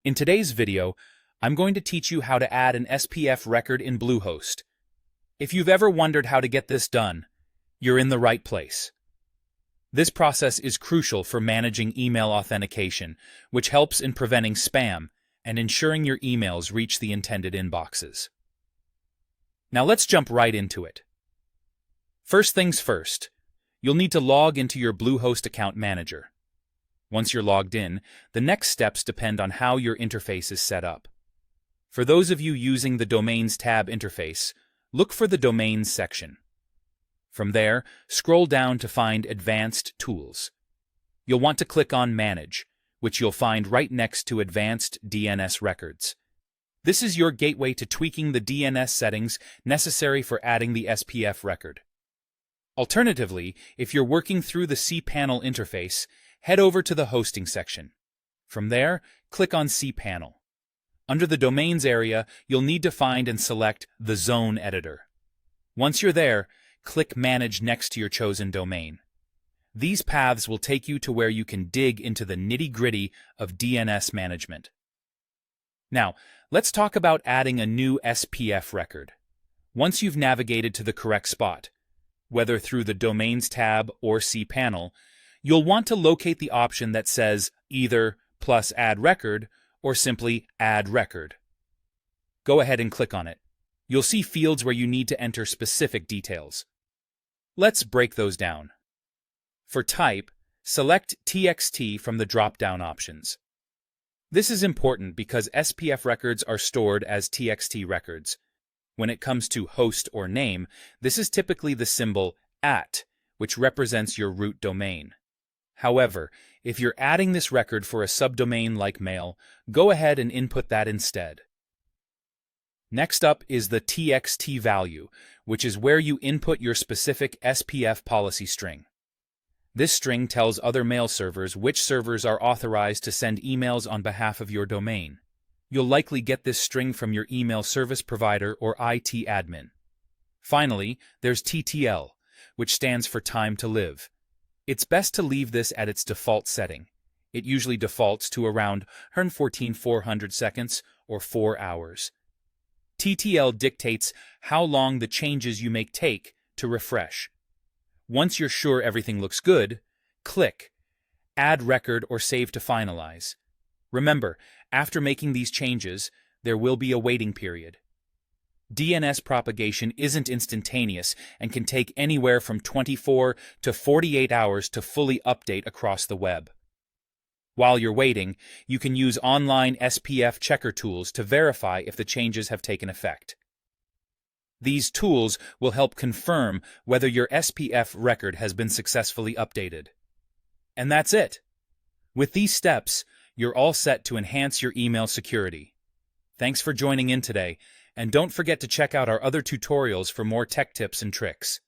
In today's video, I'm going to teach you how to add an SPF record in Bluehost. If you've ever wondered how to get this done, you're in the right place. This process is crucial for managing email authentication, which helps in preventing spam and ensuring your emails reach the intended inboxes. Now let's jump right into it. First things first, you'll need to log into your Bluehost account manager. Once you're logged in, the next steps depend on how your interface is set up. For those of you using the Domains tab interface, look for the Domains section. From there, scroll down to find Advanced Tools. You'll want to click on Manage, which you'll find right next to Advanced DNS Records. This is your gateway to tweaking the DNS settings necessary for adding the SPF record. Alternatively, if you're working through the cPanel interface, head over to the Hosting section. From there, click on cPanel. Under the Domains area, you'll need to find and select the Zone Editor. Once you're there, click Manage next to your chosen domain. These paths will take you to where you can dig into the nitty-gritty of DNS management. Now, let's talk about adding a new SPF record. Once you've navigated to the correct spot, whether through the Domains tab or cPanel, you'll want to locate the option that says either plus add record or simply add record. Go ahead and click on it. You'll see fields where you need to enter specific details. Let's break those down. For type, select TXT from the drop-down options. This is important because SPF records are stored as TXT records. When it comes to host or name, this is typically the symbol @ which represents your root domain. However, if you're adding this record for a subdomain like mail, go ahead and input that instead. Next up is the TXT value, which is where you input your specific SPF policy string. This string tells other mail servers which servers are authorized to send emails on behalf of your domain. You'll likely get this string from your email service provider or IT admin. Finally, there's TTL, which stands for time to live. It's best to leave this at its default setting. It usually defaults to around 114,400 seconds or 4 hours. TTL dictates how long the changes you make take to refresh. Once you're sure everything looks good, click Add Record or Save to finalize. Remember, after making these changes, there will be a waiting period. DNS propagation isn't instantaneous and can take anywhere from 24 to 48 hours to fully update across the web. While you're waiting, you can use online SPF checker tools to verify if the changes have taken effect. These tools will help confirm whether your SPF record has been successfully updated. And that's it. With these steps, you're all set to enhance your email security. Thanks for joining in today, and don't forget to check out our other tutorials for more tech tips and tricks.